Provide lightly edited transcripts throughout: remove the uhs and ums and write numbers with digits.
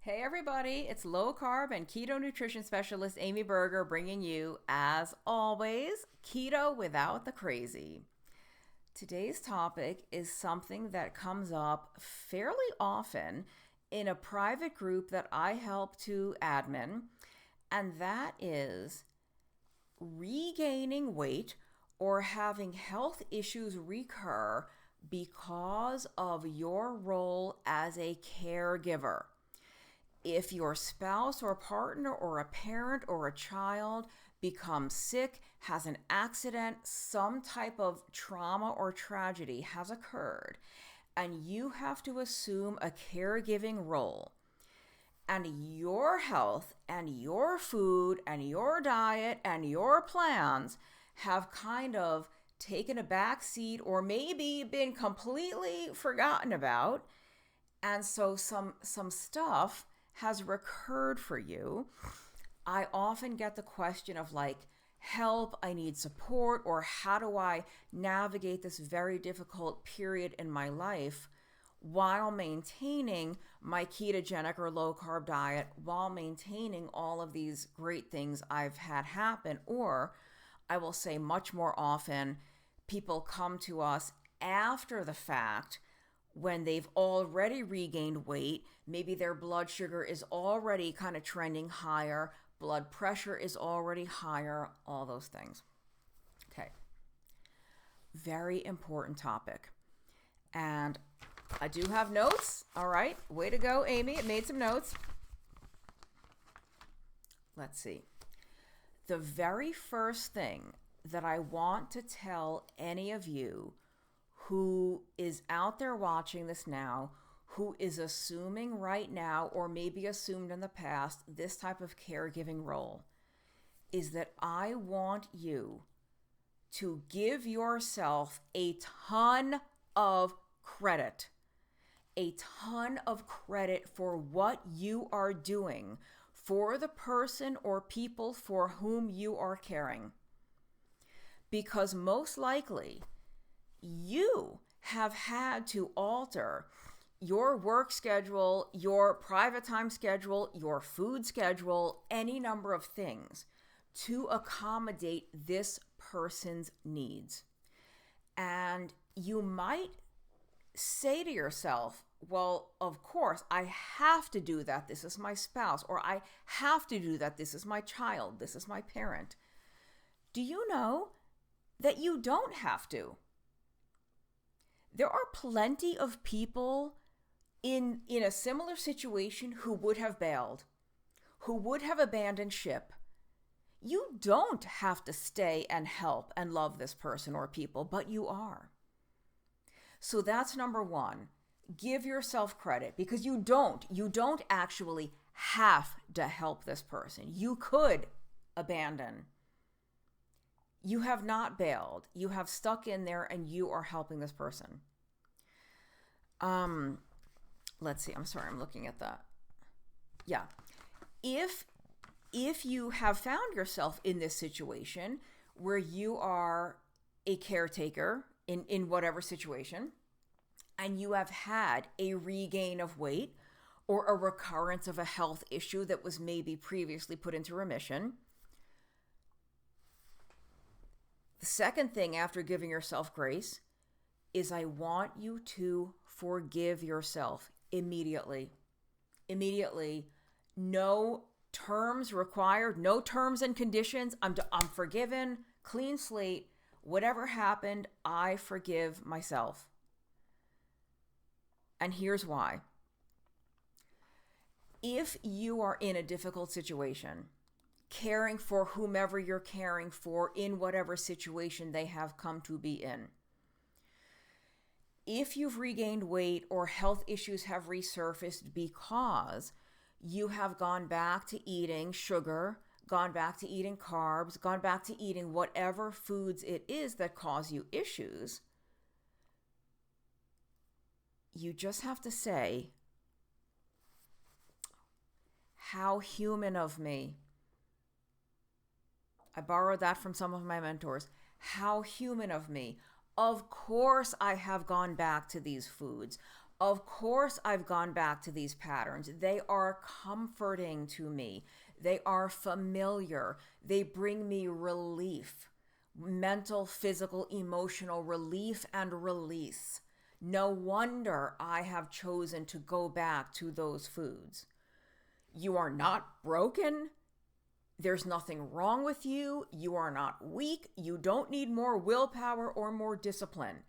Hey everybody, it's low carb and keto nutrition specialist Amy Berger bringing you, as always, keto without the crazy. Today's topic is something that comes up fairly often in a private group that I help to admin, and that is regaining weight or having health issues recur because of your role as a caregiver. If your spouse or partner or a parent or a child becomes sick, has an accident, some type of trauma or tragedy has occurred, and you have to assume a caregiving role, and your health and your food and your diet and your plans have kind of taken a back seat or maybe been completely forgotten about, and so some stuff has recurred for you, I often get the question of help, I need support, or how do I navigate this very difficult period in my life while maintaining my ketogenic or low carb diet, while maintaining all of these great things I've had happen. Or I will say much more often, people come to us after the fact when they've already regained weight. Maybe their blood sugar is already kind of trending higher, blood pressure is already higher, all those things. Okay. Very important topic. And I do have notes. All right. Way to go, Amy. It made some notes. Let's see. The very first thing that I want to tell any of you who is out there watching this now, who is assuming right now, or maybe assumed in the past, this type of caregiving role, is that I want you to give yourself a ton of credit. A ton of credit for what you are doing for the person or people for whom you are caring. Because most likely, you have had to alter your work schedule, your private time schedule, your food schedule, any number of things to accommodate this person's needs. And you might say to yourself, well, of course, I have to do that. This is my spouse. Or I have to do that. This is my child. This is my parent. Do you know that you don't have to? There are plenty of people in a similar situation who would have bailed, who would have abandoned ship. You don't have to stay and help and love this person or people, but you are. So that's number one. Give yourself credit, because you don't actually have to help this person. You could abandon. You have not bailed. You have stuck in there and you are helping this person. Let's see. I'm sorry. I'm looking at that. Yeah. If you have found yourself in this situation where you are a caretaker in whatever situation, and you have had a regain of weight or a recurrence of a health issue that was maybe previously put into remission, the second thing after giving yourself grace is I want you to forgive yourself immediately. Immediately. No terms required, no terms and conditions. I'm forgiven, clean slate. Whatever happened, I forgive myself. And here's why. If you are in a difficult situation, caring for whomever you're caring for in whatever situation they have come to be in, if you've regained weight or health issues have resurfaced because you have gone back to eating sugar, gone back to eating carbs, gone back to eating whatever foods it is that cause you issues, you just have to say, how human of me. I borrowed that from some of my mentors. How human of me. Of course I have gone back to these foods. Of course, I've gone back to these patterns. They are comforting to me. They are familiar. They bring me relief, mental, physical, emotional relief and release. No wonder I have chosen to go back to those foods. You are not broken. There's nothing wrong with you. You are not weak. You don't need more willpower or more discipline.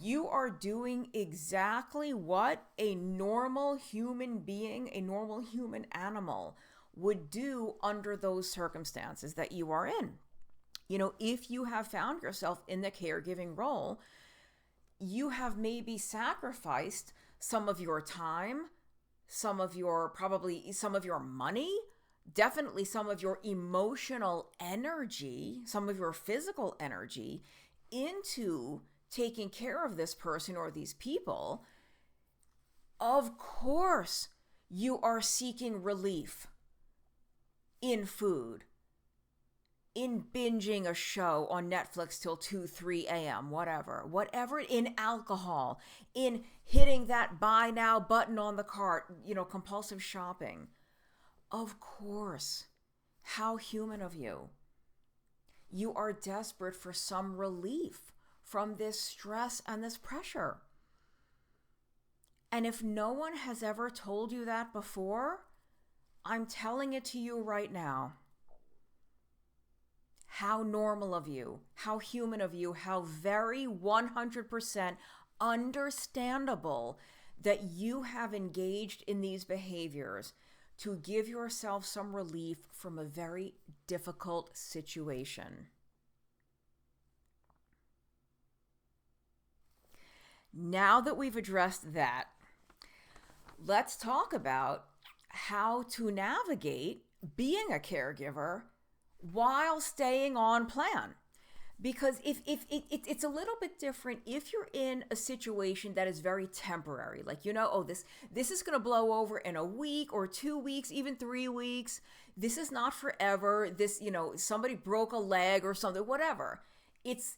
You are doing exactly what a normal human being, a normal human animal would do under those circumstances that you are in. You know, if you have found yourself in the caregiving role, you have maybe sacrificed some of your time, probably some of your money, definitely some of your emotional energy, some of your physical energy into taking care of this person or these people. Of course, you are seeking relief in food, in binging a show on Netflix till 2, 3 a.m., whatever, in alcohol, in hitting that buy now button on the cart, compulsive shopping. Of course, how human of you. You are desperate for some relief from this stress and this pressure. And if no one has ever told you that before, I'm telling it to you right now. How normal of you, how human of you, how very 100% understandable that you have engaged in these behaviors to give yourself some relief from a very difficult situation. Now that we've addressed that, let's talk about how to navigate being a caregiver while staying on plan. Because if it's a little bit different if you're in a situation that is very temporary, like, this is going to blow over in a week or 2 weeks, even 3 weeks. This is not forever. This, somebody broke a leg or something, whatever.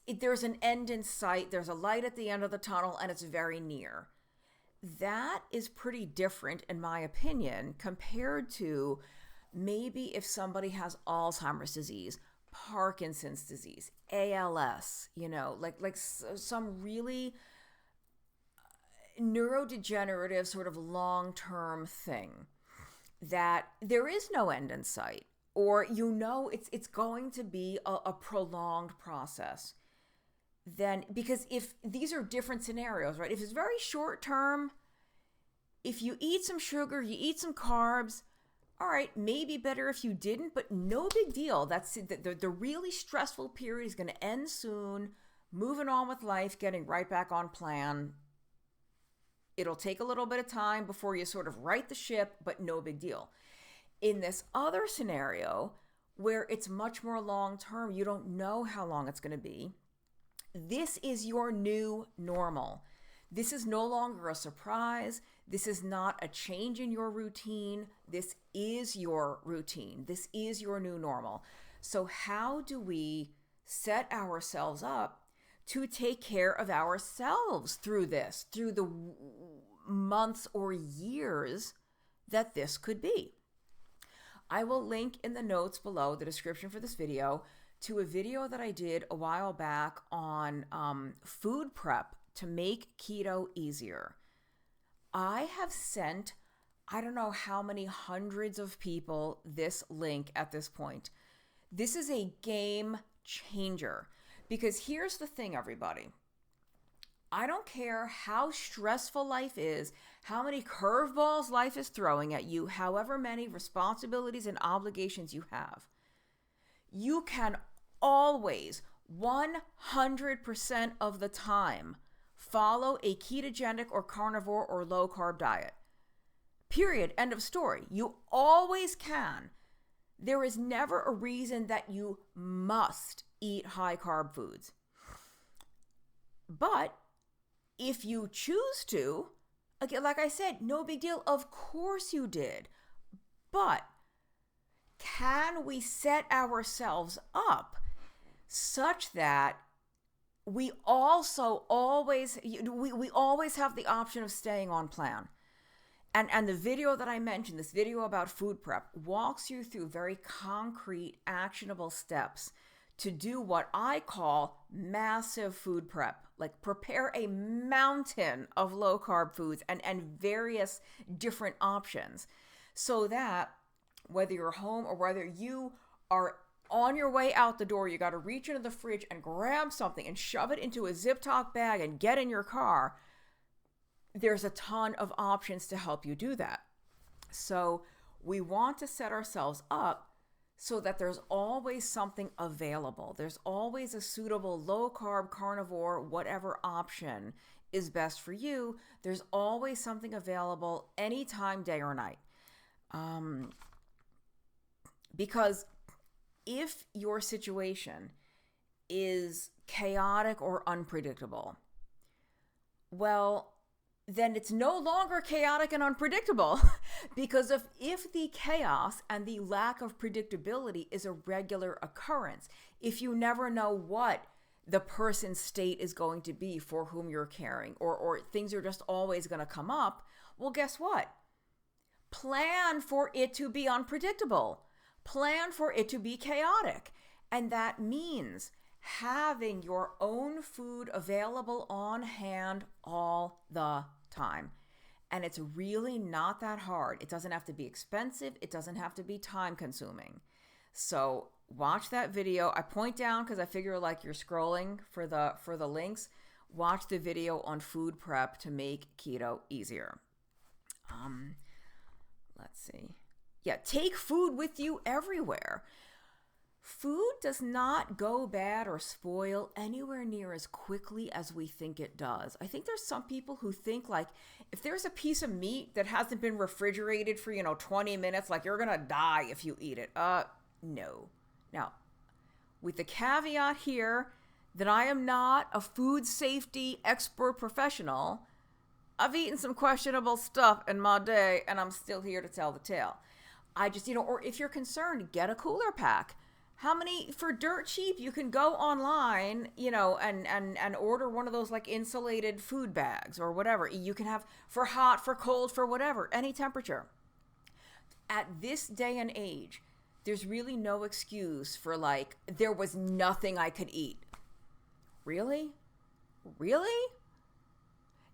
There's an end in sight. There's a light at the end of the tunnel, and it's very near. That is pretty different, in my opinion, compared to maybe if somebody has Alzheimer's disease, Parkinson's disease, ALS, like some really neurodegenerative sort of long-term thing that there is no end in sight, or it's going to be a prolonged process. Then, because if these are different scenarios, right? If it's very short term, if you eat some sugar, you eat some carbs, all right, maybe better if you didn't, but no big deal. That's the really stressful period is going to end soon. Moving on with life, getting right back on plan. It'll take a little bit of time before you sort of right the ship, but no big deal. In this other scenario, where it's much more long term, you don't know how long it's going to be. This is your new normal. This is no longer a surprise. This is not a change in your routine. This is your routine. This is your new normal. So how do we set ourselves up to take care of ourselves through this, through the months or years that this could be? I will link in the notes below, the description for this video, to a video that I did a while back on food prep to make keto easier. I have sent, I don't know how many hundreds of people this link at this point. This is a game changer, because here's the thing, everybody. I don't care how stressful life is, how many curveballs life is throwing at you, however many responsibilities and obligations you have. You can always, 100% of the time, follow a ketogenic or carnivore or low carb diet. Period. End of story. You always can. There is never a reason that you must eat high carb foods. But if you choose to, again, like I said, no big deal. Of course you did. But can we set ourselves up such that we also always we always have the option of staying on plan. And the video that I mentioned, this video about food prep, walks you through very concrete, actionable steps to do what I call massive food prep. Like prepare a mountain of low carb foods and various different options, so that whether you're home or whether you are on your way out the door, you got to reach into the fridge and grab something and shove it into a Zip-Top bag and get in your car. There's a ton of options to help you do that. So we want to set ourselves up so that there's always something available. There's always a suitable low carb, carnivore, whatever option is best for you. There's always something available anytime, day or night. Because if your situation is chaotic or unpredictable, well, then it's no longer chaotic and unpredictable because if the chaos and the lack of predictability is a regular occurrence, if you never know what the person's state is going to be for whom you're caring, or things are just always going to come up, well, guess what? Plan for it to be unpredictable. Plan for it to be chaotic. And that means having your own food available on hand all the time. And it's really not that hard. It doesn't have to be expensive. It doesn't have to be time consuming. So watch that video. I point down because I figure like you're scrolling for the links. Watch the video on food prep to make keto easier. Let's see. Yeah, take food with you everywhere. Food does not go bad or spoil anywhere near as quickly as we think it does. I think there's some people who think like if there's a piece of meat that hasn't been refrigerated for, 20 minutes, like you're going to die if you eat it. No. Now, with the caveat here that I am not a food safety expert professional, I've eaten some questionable stuff in my day and I'm still here to tell the tale. I just, or if you're concerned, get a cooler pack. How many, for dirt cheap, you can go online, and order one of those like insulated food bags or whatever. You can have for hot, for cold, for whatever, any temperature. At this day and age, there's really no excuse for like, there was nothing I could eat. Really? Really?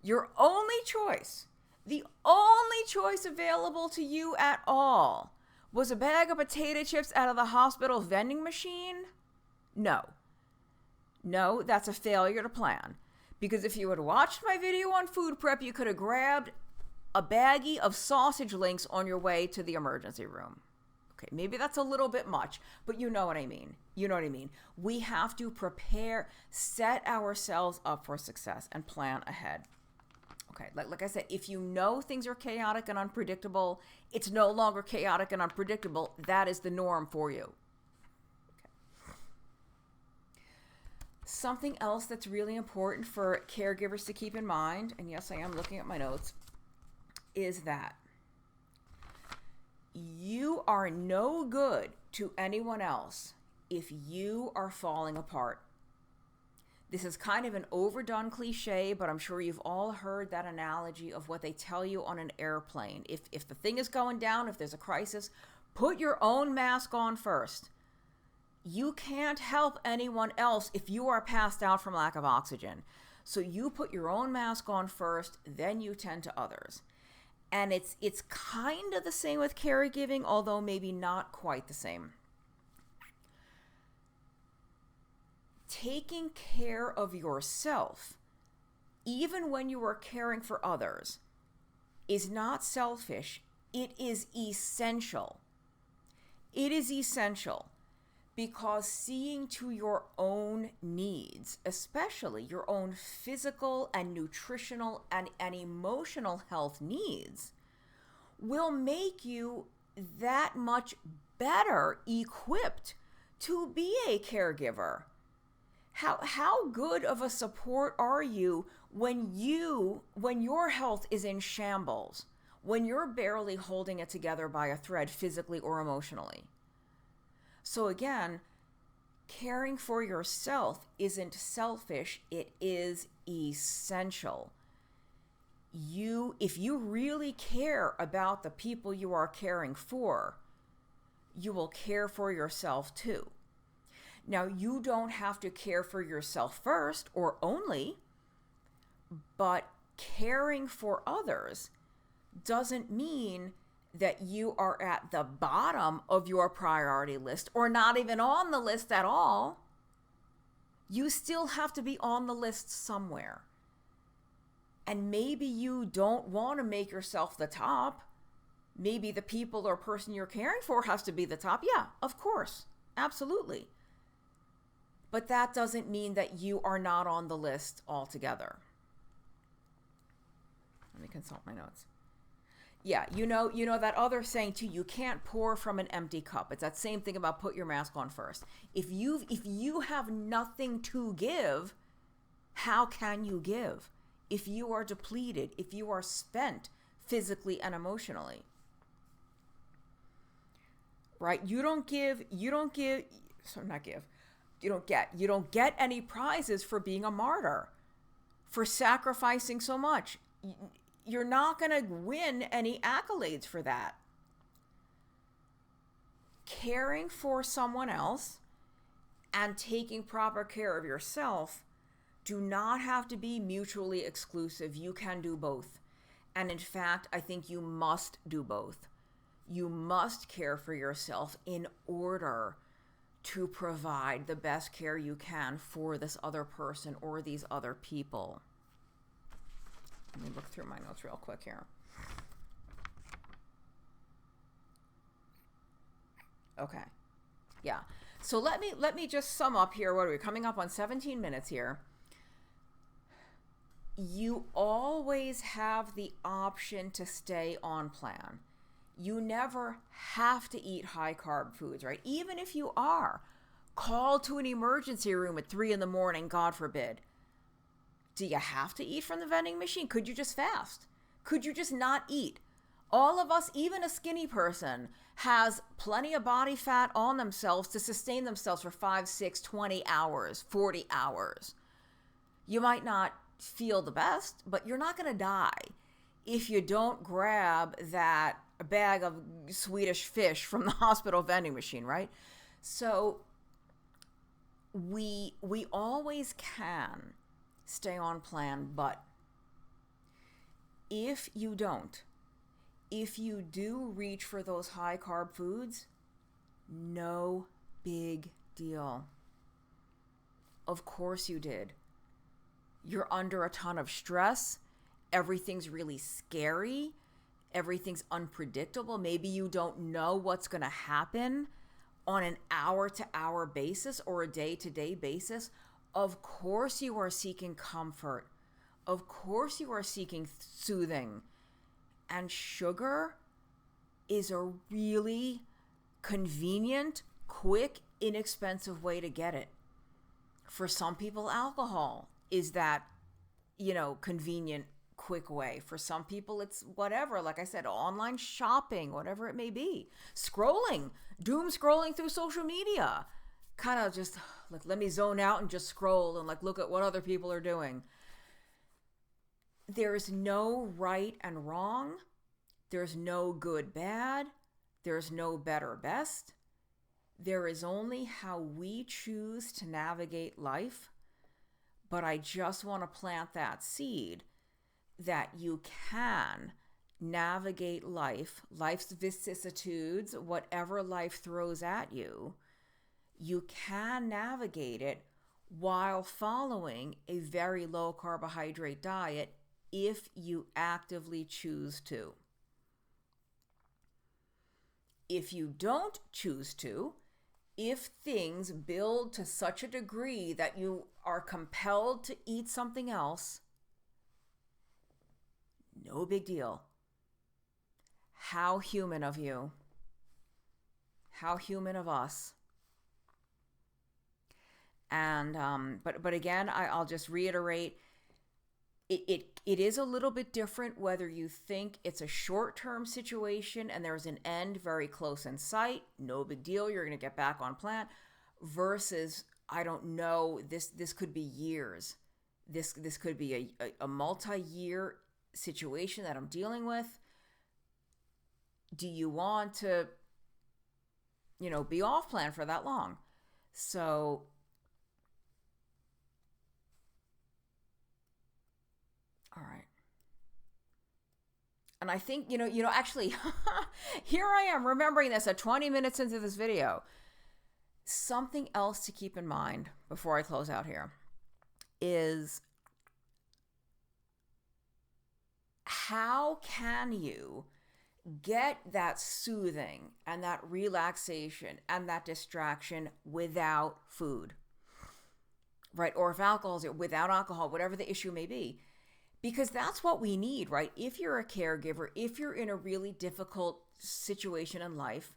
Your only choice, the only choice available to you at all, was a bag of potato chips out of the hospital vending machine? No, that's a failure to plan. Because if you had watched my video on food prep, you could have grabbed a baggie of sausage links on your way to the emergency room. Okay, maybe that's a little bit much, but you know what I mean. We have to prepare, set ourselves up for success and plan ahead. Okay, like I said, if you know things are chaotic and unpredictable, it's no longer chaotic and unpredictable. That is the norm for you. Okay. Something else that's really important for caregivers to keep in mind, and yes, I am looking at my notes, is that you are no good to anyone else if you are falling apart. This is kind of an overdone cliche, but I'm sure you've all heard that analogy of what they tell you on an airplane. If the thing is going down, if there's a crisis, put your own mask on first. You can't help anyone else if you are passed out from lack of oxygen. So you put your own mask on first, then you tend to others. And it's kind of the same with caregiving, although maybe not quite the same. Taking care of yourself, even when you are caring for others, is not selfish. It is essential. It is essential because seeing to your own needs, especially your own physical and nutritional and emotional health needs, will make you that much better equipped to be a caregiver. How good of a support are you when your health is in shambles, when you're barely holding it together by a thread physically or emotionally? So again, caring for yourself isn't selfish, it is essential. If you really care about the people you are caring for, you will care for yourself too. Now, you don't have to care for yourself first or only, but caring for others doesn't mean that you are at the bottom of your priority list or not even on the list at all. You still have to be on the list somewhere. And maybe you don't want to make yourself the top. Maybe the people or person you're caring for has to be the top. Yeah, of course. Absolutely. But that doesn't mean that you are not on the list altogether. Let me consult my notes. Yeah, you know that other saying too, you can't pour from an empty cup. It's that same thing about put your mask on first. If you have nothing to give, how can you give? If you are depleted, if you are spent physically and emotionally. Right? You don't get any prizes for being a martyr, for sacrificing so much. You're not going to win any accolades for that. Caring for someone else and taking proper care of yourself do not have to be mutually exclusive. You can do both. And in fact, I think you must do both. You must care for yourself in order to provide the best care you can for this other person or these other people. Let me look through my notes real quick here. Okay. Yeah. So let me just sum up here. What are we coming up on 17 minutes here? You always have the option to stay on plan. You never have to eat high carb foods, right? Even if you are called to an emergency room at 3 a.m, God forbid. Do you have to eat from the vending machine? Could you just fast? Could you just not eat? All of us, even a skinny person, has plenty of body fat on themselves to sustain themselves for 5, 6, 20 hours, 40 hours. You might not feel the best, but you're not going to die if you don't grab that bag of Swedish fish from the hospital vending machine, right? So we always can stay on plan, but if you don't, if you do reach for those high carb foods, no big deal. Of course you did. You're under a ton of stress. Everything's really scary. Everything's unpredictable. Maybe you don't know what's going to happen on an hour-to-hour basis or a day-to-day basis. Of course you are seeking comfort. Of course you are seeking soothing. And sugar is a really convenient, quick, inexpensive way to get it. For some people, alcohol is that, convenient, quick way. For some people, it's whatever. Like I said, online shopping, whatever it may be. Scrolling, doom scrolling through social media. Kind of just let me zone out and just scroll and look at what other people are doing. There's no right and wrong. There's no good, bad. There's no better, best. There is only how we choose to navigate life. But I just want to plant that seed that you can navigate life's vicissitudes, whatever life throws at you. You can navigate it while following a very low carbohydrate diet if you actively choose to. If you don't choose to, if things build to such a degree that you are compelled to eat something else, no big deal. How human of you. How human of us. And but again, I'll just reiterate, it is a little bit different whether you think it's a short-term situation and there's an end very close in sight. No big deal. You're going to get back on plan. versus, I don't know, this could be years. This could be a multi-year situation that I'm dealing with. Do you want to, be off plan for that long? So, all right. And I think, actually, here I am remembering this at 20 minutes into this video. Something else to keep in mind before I close out here is, how can you get that soothing and that relaxation and that distraction without food, right? Or if alcohol is without alcohol, whatever the issue may be, because that's what we need, right? If you're a caregiver, if you're in a really difficult situation in life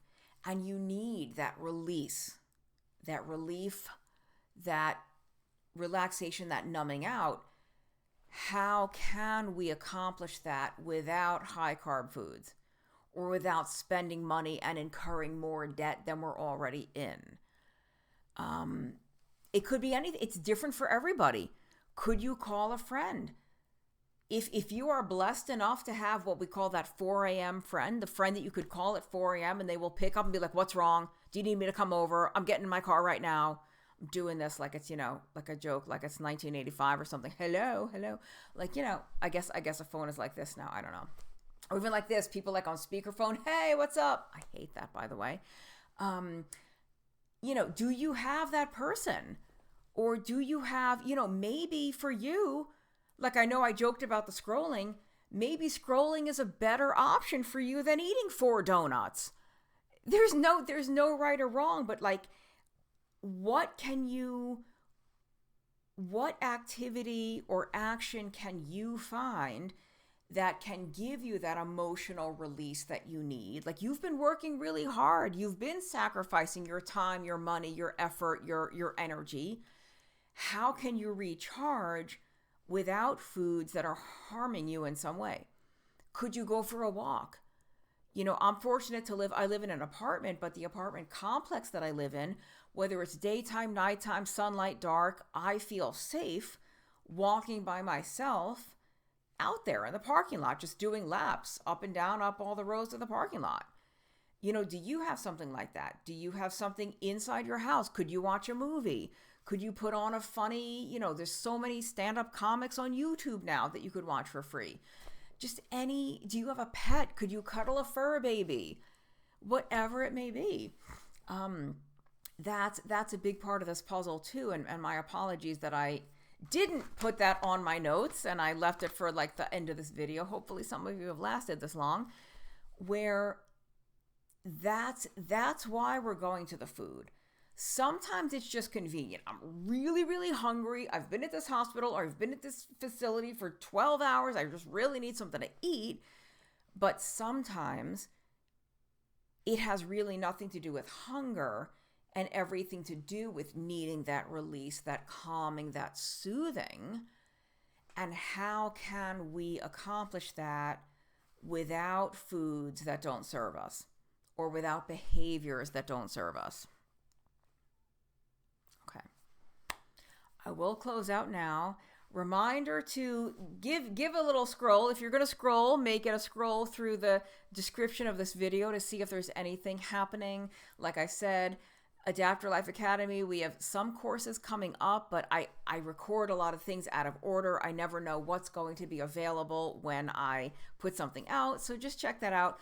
and you need that release, that relief, that relaxation, that numbing out, how can we accomplish that without high carb foods or without spending money and incurring more debt than we're already in? It could be anything. It's different for everybody. Could you call a friend? If you are blessed enough to have what we call that 4 a.m. friend, the friend that you could call at 4 a.m. and they will pick up and be like, what's wrong? Do you need me to come over? I'm getting in my car right now. I'm doing this like it's, like a joke, like it's 1985 or something. Hello. Like, I guess a phone is like this now. I don't know. Or even like this, people like on speakerphone. Hey, what's up? I hate that, by the way. Do you have that person? Or do you have, maybe for you, like I know I joked about the scrolling, maybe scrolling is a better option for you than eating 4 donuts. There's no right or wrong, but like, what activity or action can you find that can give you that emotional release that you need? Like, you've been working really hard. You've been sacrificing your time, your money, your effort, your energy. How can you recharge without foods that are harming you in some way? Could you go for a walk? I'm fortunate I live in an apartment, but the apartment complex that I live in, whether it's daytime, nighttime, sunlight, dark, I feel safe walking by myself out there in the parking lot, just doing laps up and down, up all the rows of the parking lot. Do you have something like that? Do you have something inside your house? Could you watch a movie? Could you put on a funny, there's so many stand-up comics on YouTube now that you could watch for free. Do you have a pet? Could you cuddle a fur baby? Whatever it may be. That's a big part of this puzzle too. And my apologies that I didn't put that on my notes and I left it for like the end of this video. Hopefully some of you have lasted this long, where that's why we're going to the food. Sometimes it's just convenient. I'm really, really hungry. I've been at this hospital or I've been at this facility for 12 hours. I just really need something to eat. But sometimes it has really nothing to do with hunger and everything to do with needing that release, that calming, that soothing. And how can we accomplish that without foods that don't serve us or without behaviors that don't serve us? I will close out now. Reminder to give a little scroll. If you're going to scroll, make it a scroll through the description of this video to see if there's anything happening. Like I said, Adapt Your Life Academy, we have some courses coming up, but I record a lot of things out of order. I never know what's going to be available when I put something out, so just check that out.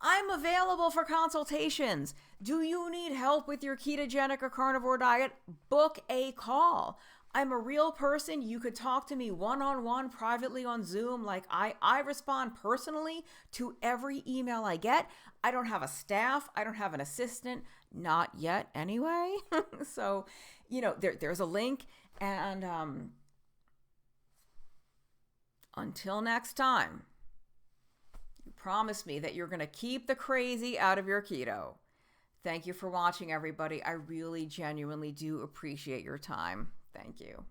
I'm available for consultations. Do you need help with your ketogenic or carnivore diet? Book a call. I'm a real person. You could talk to me one-on-one privately on Zoom. Like I respond personally to every email I get. I don't have a staff. I don't have an assistant. Not yet anyway. So, there's a link. And until next time, promise me that you're going to keep the crazy out of your keto. Thank you for watching, everybody. I really genuinely do appreciate your time. Thank you.